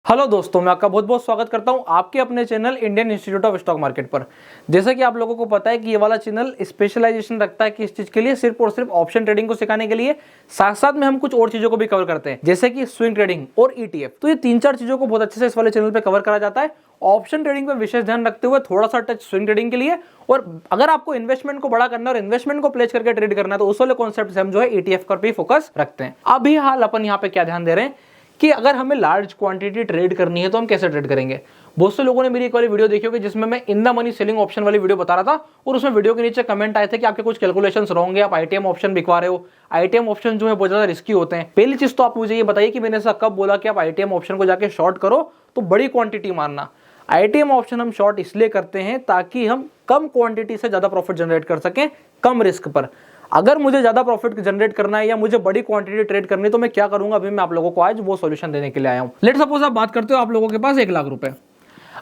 Hello दोस्तों, मैं आपका बहुत बहुत स्वागत करता हूं आपके अपने channel Indian institute of stock market पर। जैसा कि आप लोगों को पता है कि ये वाला चैनल स्पेशलाइजेशन रखता है कि इस चीज के लिए सिर्फ और सिर्फ ऑप्शन ट्रेडिंग को सिखाने के लिए, साथ साथ में हम कुछ और चीजों को भी कवर करते हैं जैसे कि स्विंग ट्रेडिंग और ईटीएफ। तो ये 3-4 चीजों को बहुत अच्छे से इस वाले चैनल पर कवर करा जाता है। ऑप्शन ट्रेडिंग पर विशेष ध्यान रखते हुए थोड़ा सा टच स्विंग ट्रेडिंग के लिए, और अगर आपको इन्वेस्टमेंट को बड़ा करना है और इन्वेस्टमेंट को प्लेस करके ट्रेड करना है तो उस वाले कॉन्सेप्ट से हम जो है ईटीएफ पर भी फोकस रखते हैं। अभी हाल अपन यहाँ पे क्या ध्यान दे रहे हैं कि अगर हमें लार्ज क्वांटिटी ट्रेड करनी है तो हम कैसे ट्रेड करेंगे। बहुत से लोगों ने मेरी एक वाली वीडियो देखी होगी जिसमें मैं in the money selling option वाली वीडियो बता रहा था, और उसमें वीडियो के नीचे कमेंट आए थे कि आपके कुछ कैलकुलेशंस रॉन्ग है, आप आईटीएम ऑप्शन बिकवा रहे हो। आईटीएम ऑप्शन जो है बहुत ज्यादा रिस्की होते हैं। पहली चीज तो आप मुझे ये बताइए कि मैंने ऐसा कब बोला कि आप आईटीएम ऑप्शन को जाके शॉर्ट करो तो बड़ी क्वांटिटी मारना। आईटीएम ऑप्शन हम शॉर्ट इसलिए करते हैं ताकि हम कम क्वांटिटी से ज्यादा प्रॉफिट जनरेट कर सकें कम रिस्क पर। अगर मुझे ज्यादा प्रॉफिट जनरेट करना है या मुझे बड़ी क्वांटिटी ट्रेड करनी है तो मैं क्या करूंगा, अभी मैं आप लोगों को आज वो सॉल्यूशन देने के लिए आया हूं। लेट सपोज आप बात करते हो आप लोगों के पास 1 लाख रुपए।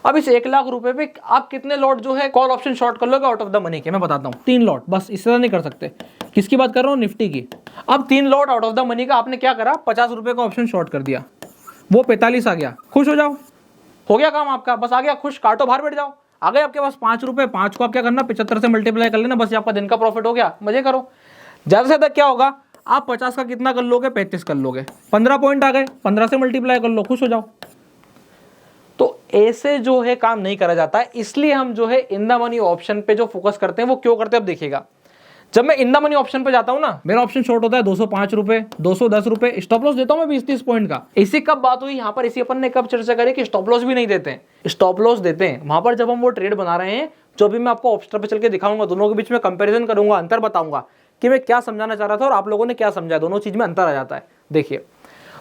अब इस 1 लाख रुपए पे आप कितने लॉट जो है कॉल ऑप्शन शॉर्ट कर लोगे आउट ऑफ द मनी के? मैं बताता हूं, 3 लॉट, बस इससे ज्यादा नहीं कर सकते। किसकी बात कर रहा हूं? निफ्टी की। अब 3 lot out of the money का आपने क्या करा, 50 रुपए का ऑप्शन शॉर्ट कर दिया, वो 45 आ गया, खुश हो जाओ, हो गया काम आपका, बस आ गया खुश, काटो बाहर बैठ जाओ। आ गए आपके पास 5 रुपए, 5 को आप क्या करना, 75 से मल्टीप्लाई कर लेना, बस ये आपका दिन का प्रॉफिट हो गया, मजे करो। ज्यादा से ज्यादा क्या होगा, आप 50 का कितना कर लोगे, 35 कर लोगे, 15 पॉइंट आ गए, 15 से मल्टीप्लाई कर लो, खुश हो जाओ। तो ऐसे जो है काम नहीं करा जाता है, इसलिए हम जो है इन द मनी ऑप्शन पे जो फोकस करते हैं वो क्यों करते हैं अब देखिएगा। जब मैं इन द मनी ऑप्शन पे जाता हूं ना, मेरा ऑप्शन शॉर्ट होता है 205 रुपए, 210 रुपए, स्टॉप लॉस देता हूं मैं 20-30 पॉइंट का। इसी कब बात हुई यहाँ पर, इसी अपन ने कब चर्चा करी कि स्टॉप लॉस भी नहीं देते हैं। स्टॉप लॉस देते हैं वहां पर जब हम वो ट्रेड बना रहे हैं जो भी मैं आपको ऑप्शन पे चल के दिखाऊंगा, दोनों के बीच में कंपेरिजन करूंगा, अंतर बताऊंगा कि मैं क्या समझाना चाह रहा था और आप लोगों ने क्या समझा, दोनों चीज में अंतर आ जाता है। देखिए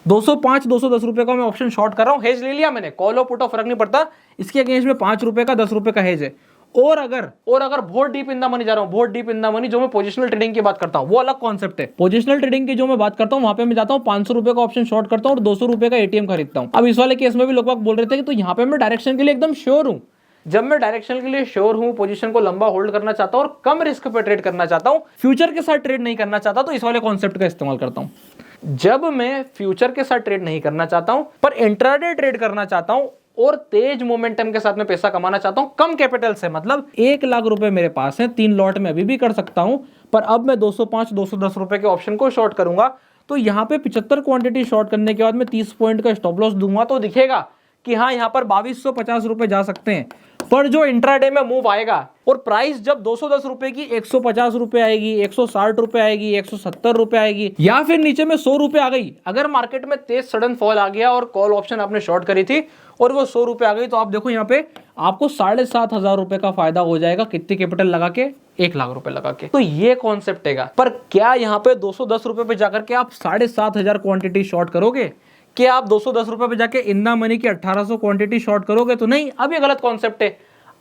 205 210 रुपए का मैं ऑप्शन शॉर्ट कर रहा हूं, हेज ले लिया मैंने, कॉल और पुट फर्क नहीं पड़ता, इसके अगेंस्ट में 5 रुपए का 10 रुपए का हेज है। और अगर बहुत डीप इन द मनी जा रहा हूं, बहुत डीप इन द मनी, जो मैं पोजिशनल ट्रेडिंग की बात करता हूं वो अलग कॉन्सेप्ट है। पोजिशनल ट्रेडिंग की जो मैं बात करता हूं वहां पे मैं जाता हूं 500 रुपए का ऑप्शन शॉर्ट करता हूं और 200 रुपए का एटीएम खरीदता हूं। अब इस वाले केस में भी लोग बोल रहे थे कि तो यहाँ पे मैं डायरेक्शन के लिए एकदम श्योर हूं। जब मैं डायरेक्शन के लिए श्योर हूं, पोजीशन को लंबा होल्ड करना चाहता हूं और कम रिस्क पे ट्रेड करना चाहता हूं, फ्यूचर के साथ ट्रेड नहीं करना चाहता, तो इस वाले कॉन्सेप्ट का इस्तेमाल करता हूं। जब मैं फ्यूचर के साथ ट्रेड नहीं करना चाहता हूं पर इंट्राडे ट्रेड करना चाहता हूं और तेज मोमेंटम के साथ में पैसा कमाना चाहता हूं कम कैपिटल से, मतलब 1 लाख रुपए मेरे पास है, 3 लॉट में अभी भी कर सकता हूं, पर अब मैं 205 210 रुपए के ऑप्शन को शॉर्ट करूंगा। तो यहाँ पे 75 क्वांटिटी शॉर्ट करने के बाद मैं 30 पॉइंट का स्टॉप लॉस दूंगा तो दिखेगा कि हाँ यहाँ पर 2250 रुपए जा सकते हैं। पर जो इंट्राडे में मूव आएगा और प्राइस जब 210 रुपए की 150 रुपए आएगी, 160 रुपए आएगी, 170 रुपए आएगी, या फिर नीचे में 100 रुपए आ गई, अगर मार्केट में तेज सडन फॉल आ गया और कॉल ऑप्शन आपने शॉर्ट करी थी और वो 100 रुपए आ गई, तो आप देखो यहाँ पे आपको 7,500 रुपए का फायदा हो जाएगा। कितनी कैपिटल लगा के? 1 लाख रुपए लगा के। तो ये कॉन्सेप्ट है। पर क्या यहाँ पे 210 रुपए पे जाकर के आप 7,500 क्वांटिटी शॉर्ट करोगे? क्या आप 210 रुपए पे जाके इन द मनी की 1800 क्वांटिटी शॉर्ट करोगे? तो नहीं, अब ये गलत कॉन्सेप्ट है।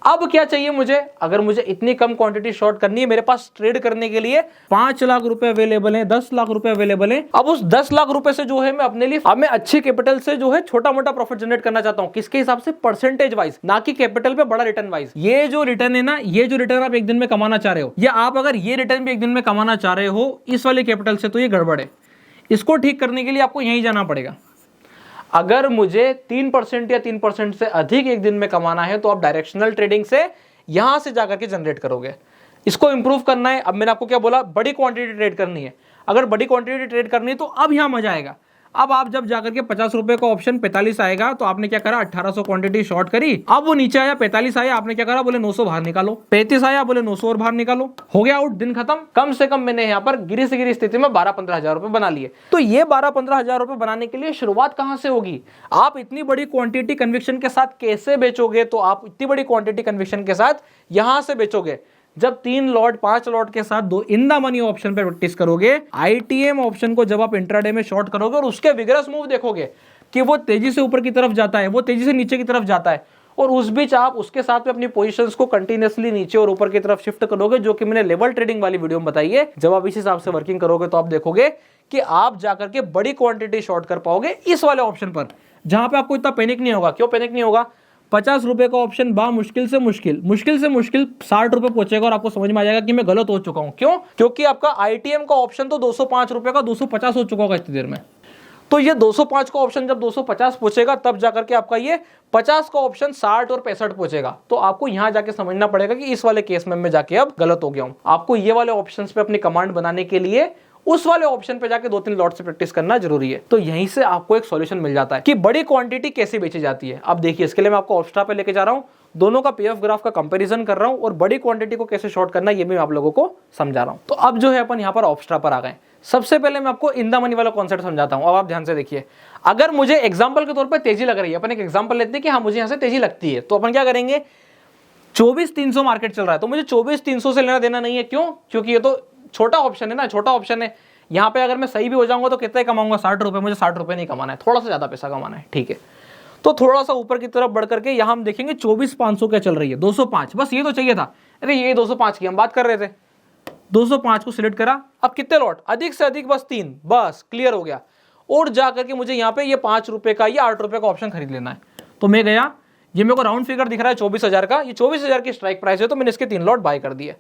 अब क्या चाहिए मुझे, अगर मुझे इतनी कम क्वांटिटी शॉर्ट करनी है, मेरे पास ट्रेड करने के लिए 5 लाख रुपए अवेलेबल है, 10 लाख रुपए अवेलेबल है। अब उस 10 लाख रुपए से जो है मैं अपने लिए, अब मैं अच्छी कैपिटल से जो है छोटा मोटा प्रॉफिट जनरेट करना चाहता हूं। किसके हिसाब से? परसेंटेज वाइज, ना कि कैपिटल पे बड़ा रिटर्न वाइज। ये जो रिटर्न है ना, ये जो रिटर्न आप एक दिन में कमाना चाह रहे हो, या आप अगर ये रिटर्न भी एक दिन में कमाना चाह रहे हो इस वाले कैपिटल से, तो ये गड़बड़ है। इसको ठीक करने के लिए आपको यहीं जाना पड़ेगा। अगर मुझे 3% या 3% से अधिक एक दिन में कमाना है तो आप डायरेक्शनल ट्रेडिंग से यहां से जाकर के जनरेट करोगे। इसको इंप्रूव करना है। अब मैंने आपको क्या बोला, बड़ी क्वांटिटी ट्रेड करनी है। अगर बड़ी क्वांटिटी ट्रेड करनी है तो अब यहां मजा आएगा। अब आप जब जाकर के 50 रुपए का ऑप्शन 45 आएगा तो आपने क्या करा, 1800 क्वांटिटी शॉर्ट करी। अब वो नीचे आया, 45 आया, आपने क्या करा, बोले 900 बाहर निकालो। 35 आया, बोले 900 और बाहर निकालो, हो गया आउट, दिन खत्म। कम से कम मैंने यहाँ पर गिरी से गिरी स्थिति में 12-15 हजार रुपए बना लिए। तो ये 12-15 हजार रुपए बनाने के लिए शुरुआत कहां से होगी? आप इतनी बड़ी क्वांटिटी कन्विक्शन के साथ कैसे बेचोगे? तो आप इतनी बड़ी क्वांटिटी कन्विक्शन के साथ यहां से बेचोगे जब 3 लॉट 5 लॉट के साथ 2 इन द मनी ऑप्शन पे प्रैक्टिस करोगे। आईटीएम ऑप्शन को जब आप इंट्राडे में शॉर्ट करोगे और उसके विगरस मूव देखोगे कि वो तेजी से ऊपर की तरफ जाता है, वो तेजी से नीचे की तरफ जाता है, और उस बीच आप उसके साथ में अपनी पोजीशंस को कंटिन्यूअसली नीचे और ऊपर की तरफ शिफ्ट करोगे, जो कि मैंने लेवल ट्रेडिंग वाली वीडियो में बताई है। जब आप इस हिसाब से वर्किंग करोगे तो आप देखोगे कि आप जाकर के बड़ी क्वांटिटी शॉर्ट कर पाओगे इस वाले ऑप्शन पर, जहां पे आपको इतना पैनिक नहीं होगा। क्यों पैनिक नहीं होगा? 50 रुपए का ऑप्शन मुश्किल से मुश्किल 60 रुपए पहुंचेगा और आपको समझ में आ जाएगा कि मैं गलत हो चुका हूं। क्यों? क्योंकि आपका आईटीएम का ऑप्शन तो 205 रुपए का 250 हो चुका होगा इतनी देर में। तो ये 205 का ऑप्शन जब 250 पहुंचेगा तब जाकर के आपका ये 50 का ऑप्शन 60 और 65 पहुंचेगा। तो आपको यहां जाके समझना पड़ेगा कि इस वाले केस में मैं जाके अब गलत हो गया हूं। आपको ये वाले ऑप्शंस पे अपनी कमांड बनाने के लिए उस वाले ऑप्शन पे जाके 2-3 लॉट से प्रैक्टिस करना जरूरी है। तो यहीं से आपको एक सॉल्यूशन मिल जाता है कि बड़ी क्वांटिटी कैसे बेची जाती है। अब देखिए, इसके लिए मैं आपको ऑप्स्ट्रा पे लेके जा रहा हूं, दोनों का पीएफ ग्राफ का कंपैरिजन कर रहा हूं और बड़ी क्वांटिटी को कैसे शॉर्ट करना है ये भी मैं आप लोगों को समझा रहा हूं। तो अब जो है अपन यहां पर ऑप्स्ट्रा पर आ गए। सबसे पहले मैं आपको इन द मनी वाला कॉन्सेप्ट समझाता हूं। अब आप ध्यान से देखिए, अगर मुझे एग्जांपल के तौर पर तेजी लग रही है, अपन एक एग्जांपल लेते हैं कि हाँ मुझे यहां से तेजी लगती है, तो अपन क्या करेंगे, 24,300 मार्केट चल रहा है तो मुझे 24,300 से लेना देना नहीं है। क्यों? क्योंकि ये तो छोटा ऑप्शन है ना, छोटा ऑप्शन है। यहाँ पे अगर मैं सही भी हो जाऊंगा तो कितने कमाऊंगा, 60 रुपए। मुझे 60 रुपए नहीं कमाना है, थोड़ा सा ज्यादा पैसा कमाना है, ठीक है। तो थोड़ा सा ऊपर की तरफ बढ़ करके यहाँ हम देखेंगे 24,500 क्या चल रही है, 205। बस ये तो चाहिए था, अरे ये 205 की हम बात कर रहे थे। 205 को सिलेक्ट करा, अब कितने लॉट, अधिक से अधिक बस 3, बस क्लियर हो गया। और जाकर के मुझे यहाँ पे ये 5 रुपए का या 8 रुपए का ऑप्शन खरीद लेना है। तो मैं गया, ये मेरे को राउंड फिगर दिख रहा है 24,000 का, ये 24,000 की स्ट्राइक प्राइस है, तो मैंने इसके 3 लॉट बाय कर दिए।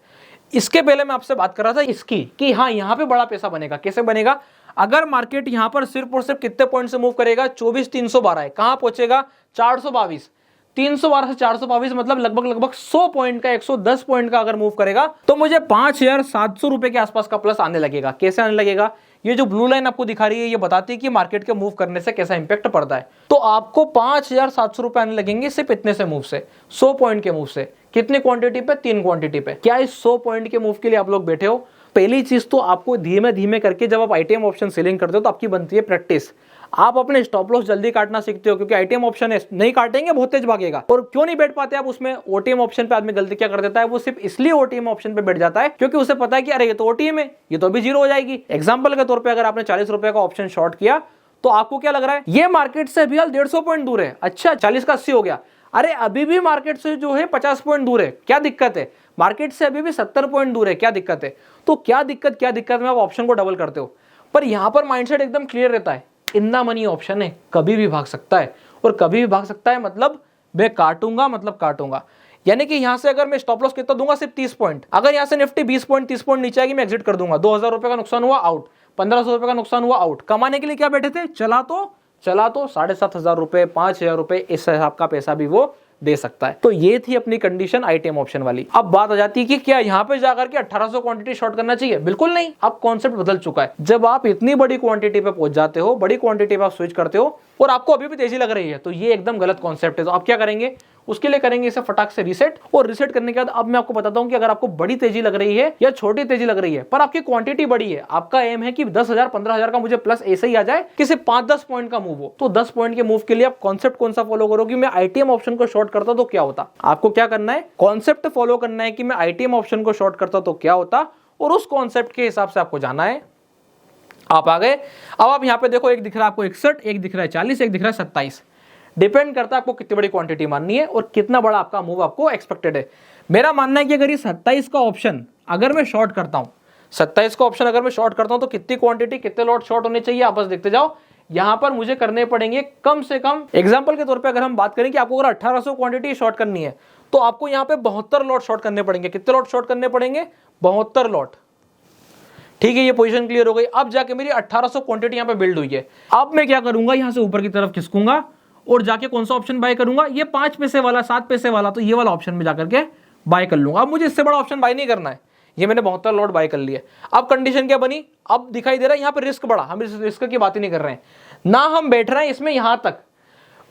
इसके पहले मैं आपसे बात कर रहा था इसकी कि हाँ यहाँ पे बड़ा पैसा बनेगा। कैसे बनेगा? अगर मार्केट यहाँ पर सिर्फ और सिर्फ कितने पॉइंट से मूव करेगा, 24,312 है, कहां पहुंचेगा, 422। 312 से 422 मतलब लगभग 100 पॉइंट का, 110 पॉइंट का अगर मूव करेगा तो मुझे 5,700 रुपए के आसपास का प्लस आने लगेगा। कैसे आने लगेगा? ये जो ब्लू लाइन आपको दिखा रही है ये बताती है कि मार्केट के मूव करने से कैसा इंपैक्ट पड़ता है। तो आपको 5,700 रुपए आने लगेंगे सिर्फ इतने से मूव से, 100 पॉइंट के मूव से। कितनी क्वांटिटी पे? 3 क्वांटिटी पे। क्या इस 100 पॉइंट के मूव के लिए आप लोग बैठे हो? पहली चीज तो आपको धीमे धीमे करके जब आप आईटीएम ऑप्शन सेलिंग करते हो तो आपकी बनती है प्रैक्टिस। आप अपने स्टॉप लॉस जल्दी काटना सीखते हो, क्योंकि आईटीएम ऑप्शन है, नहीं काटेंगे बहुत तेज भागेगा। और क्यों नहीं बैठ पाते आप उसमें? ओटीएम ऑप्शन पे आदमी गलती क्या कर देता है, वो सिर्फ इसलिए ओटीएम ऑप्शन पे बैठ जाता है क्योंकि उसे पता है कि अरे ये तो ओटीएम है, ये तो अभी जीरो हो जाएगी। एग्जाम्पल के तौर पर अगर आपने 40 रुपए का ऑप्शन शॉर्ट किया तो आपको क्या लग रहा है, ये मार्केट से अभी 150 पॉइंट दूर है। अच्छा, 40 का 80 हो गया, अरे अभी भी मार्केट से जो है 50 पॉइंट दूर है, क्या दिक्कत है? मार्केट से अभी भी 70 पॉइंट दूर है, क्या दिक्कत है? तो क्या दिक्कत में आप ऑप्शन को डबल करते हो। पर यहां पर माइंडसेट एकदम क्लियर रहता है, इन द मनी ऑप्शन है, कभी भी भाग सकता है। और कभी भी भाग सकता है मतलब मैं काटूंगा, मतलब काटूंगा। यानी कि यहां से अगर मैं स्टॉप लॉस कितना दूंगा, सिर्फ 30 पॉइंट। अगर यहां से निफ्टी 20 पॉइंट 30 पॉइंट नीचे आएगी, मैं एग्जिट कर दूंगा। 2,000 रुपए का नुकसान हुआ, आउट। 1,500 रुपए का नुकसान हुआ, आउट। कमाने के लिए क्या बैठे थे, चला तो 7,500 रुपए, 5,000 रुपए, इस हिसाब का पैसा भी वो दे सकता है। तो ये थी अपनी कंडीशन आईटीएम ऑप्शन वाली। अब बात आ जाती है कि क्या यहाँ पे जाकर के 1800 क्वांटिटी शॉर्ट करना चाहिए? बिल्कुल नहीं। अब कॉन्सेप्ट बदल चुका है। जब आप इतनी बड़ी क्वांटिटी पे पहुंच जाते हो, बड़ी क्वांटिटी पे आप स्विच करते हो और आपको अभी भी तेजी लग रही है, तो ये एकदम गलत कॉन्सेप्ट है। तो आप क्या करेंगे, उसके लिए करेंगे इसे फटाक से रीसेट। और रीसेट करने के बाद अब मैं आपको बताता हूं कि अगर आपको बड़ी तेजी लग रही है या छोटी तेजी लग रही है पर आपकी क्वांटिटी बड़ी है, आपका एम है कि 10,000 15,000 का मुझे प्लस ऐसे ही आ जाए कि सिर्फ 5-10 पॉइंट का मूव हो, तो 10 पॉइंट के मूव के लिए आप कॉन्सेप्ट कौन सा फॉलो करोगे? मैं आईटीएम ऑप्शन को शॉर्ट करता तो क्या होता? आपको क्या करना है, कॉन्सेप्ट फॉलो करना है कि मैं आईटीएम ऑप्शन को शॉर्ट करता तो क्या होता, और उस कॉन्सेप्ट के हिसाब से आपको जाना है। आप आ गए। अब आप यहां पे देखो, एक दिख रहा है आपको 61, एक दिख रहा है 40, एक दिख रहा है 27। डिपेंड करता है आपको कितनी बड़ी क्वांटिटी माननी है और कितना बड़ा आपका मूव आपको एक्सपेक्टेड है। मेरा मानना है कि अगर ये 27 का ऑप्शन अगर मैं शॉर्ट करता हूं, 27 का ऑप्शन अगर मैं शॉर्ट करता हूं तो कितनी क्वांटिटी, कितने लॉट शॉर्ट होने चाहिए, आप बस देखते जाओ। यहां पर मुझे करने पड़ेंगे कम से कम, एग्जांपल के तौर पे अगर हम बात करें कि आपको अगर 1800 क्वांटिटी शॉर्ट करनी है तो आपको यहां पे 72 लॉट शॉर्ट करने पड़ेंगे। कितने लॉट शॉर्ट करने पड़ेंगे? 72 लॉट। ठीक है, ये पोजीशन क्लियर हो गई। अब जाके मेरी 1800 क्वांटिटी यहां पे बिल्ड हुई है। अब मैं क्या करूंगा, यहां से ऊपर की तरफ खिसकूंगा और जाके कौन सा ऑप्शन बाय करूंगा, ये 5 पैसे वाला, 7 पैसे वाला, तो ये वाला ऑप्शन में जाकर के बाय कर लूंगा। अब मुझे इससे बड़ा ऑप्शन बाय नहीं करना है, ये मैंने 72 लॉट बाय कर लिए। अब कंडीशन क्या बनी, अब दिखाई दे रहा है यहाँ पे रिस्क बढ़ा। हम रिस्क की बात ही नहीं कर रहे हैं ना, हम बैठ रहे हैं इसमें। यहां तक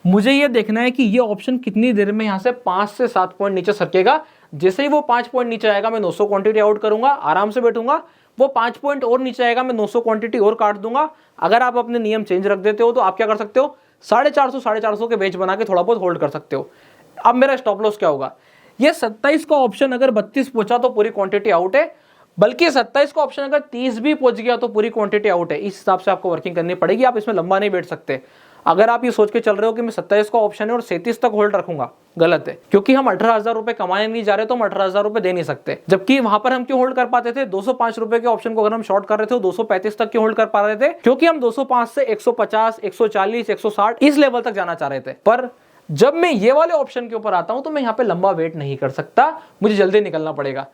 मुझे ये देखना है कि ये ऑप्शन कितनी देर में यहां से 5 से 7 पॉइंट नीचे सरकेगा। जैसे ही वो 5 पॉइंट नीचे आएगा मैं 900 क्वांटिटी आउट करूंगा, आराम से बैठूंगा। वो 5 पॉइंट और नीचे आएगा, मैं 900 क्वांटिटी और काट दूंगा। अगर आप अपने नियम चेंज रख देते हो तो आप क्या कर सकते हो, 450 के बेच बना के थोड़ा बहुत होल्ड कर सकते हो। अब मेरा स्टॉप लॉस क्या होगा, ये 27 का ऑप्शन अगर 32 पहुंचा तो पूरी क्वांटिटी आउट है, बल्कि 27 का ऑप्शन अगर 30 भी पहुंच गया तो पूरी क्वांटिटी आउट है। इस हिसाब से आपको वर्किंग करनी पड़ेगी। आप इसमें लंबा नहीं बैठ सकते। अगर आप ये सोच के चल रहे हो कि मैं 27 का ऑप्शन है और 37 तक होल्ड रखूंगा, गलत है। क्योंकि हम 18,000 रुपए कमाने नहीं जा रहे तो हम 18,000 रुपए दे नहीं सकते। जबकि वहां पर हम क्यों होल्ड कर पाते थे, 205 रुपए के ऑप्शन को अगर हम शॉर्ट कर रहे थे 235 तक क्यों होल्ड कर पा रहे थे, क्योंकि हम 205 से 150, 140, 160 इस लेवल तक जाना चाह रहे थे। पर जब मैं ये वाले ऑप्शन के ऊपर आता हूं तो मैं यहाँ पे लंबा वेट नहीं कर सकता, मुझे जल्दी निकलना पड़ेगा।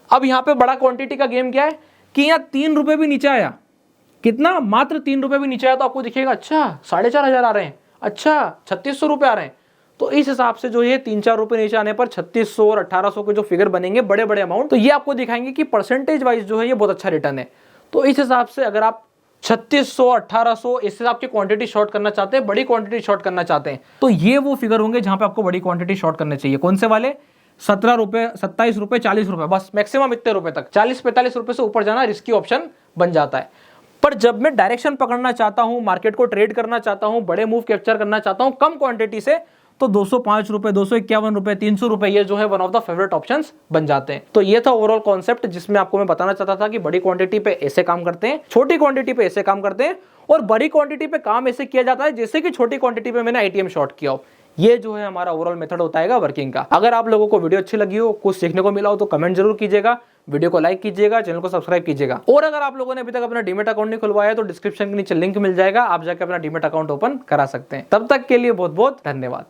अब यहाँ पे बड़ा क्वांटिटी का गेम क्या है कि यहाँ 3 रुपए भी नीचे आया, कितना, मात्र 3 रुपए भी नीचे आया तो आपको दिखेगा अच्छा 4,500 आ रहे हैं, अच्छा 3600 रुपए आ रहे हैं। तो इस हिसाब से जो ये 3-4 रुपए नीचे आने पर 3600 और 1800 के जो फिगर बनेंगे बड़े बड़े अमाउंट, तो ये आपको दिखाएंगे कि परसेंटेज वाइज जो है ये बहुत अच्छा रिटर्न है। तो इस हिसाब से अगर आप 3600 1800 इस हिसाब की क्वांटिटी शॉर्ट करना चाहते हैं, बड़ी क्वांटिटी शॉर्ट करना चाहते हैं, तो ये वो फिगर होंगे जहां पे आपको बड़ी क्वांटिटी शॉर्ट करने चाहिए। कौन से वाले? 17 रुपए, 27 रुपए, 40 रुपए, बस मैक्सिमम इतने रुपए तक। 40-45 रुपए से ऊपर जाना रिस्की ऑप्शन बन जाता है। पर जब मैं डायरेक्शन पकड़ना चाहता हूं, मार्केट को ट्रेड करना चाहता हूं, बड़े मूव कैप्चर करना चाहता हूं कम क्वांटिटी से, तो 205 रुपए, 251 रुपए, 300 रुपए ये जो है one of the favourite options बन जाते हैं। तो ये था ओवरऑल कॉन्सेप्ट जिसमें आपको मैं बताना चाहता था कि बड़ी क्वांटिटी पे ऐसे काम करते हैं, छोटी क्वांटिटी पे ऐसे काम करते हैं, और बड़ी क्वांटिटी पे काम ऐसे किया जाता है जैसे कि छोटी क्वांटिटी पे मैंने आईटीएम शॉर्ट किया हो। ये जो है हमारा ओवरऑल मेथड होता है वर्किंग का। अगर आप लोगों को वीडियो अच्छी लगी हो, कुछ सीखने को मिला हो, तो कमेंट जरूर कीजिएगा, वीडियो को लाइक कीजिएगा, चैनल को सब्सक्राइब कीजिएगा। और अगर आप लोगों ने अभी तक अपना डीमेट अकाउंट नहीं खुलवाया तो डिस्क्रिप्शन के नीचे लिंक मिल जाएगा, आप जाकर अपना डीमेट अकाउंट ओपन करा सकते हैं। तब तक के लिए बहुत बहुत धन्यवाद।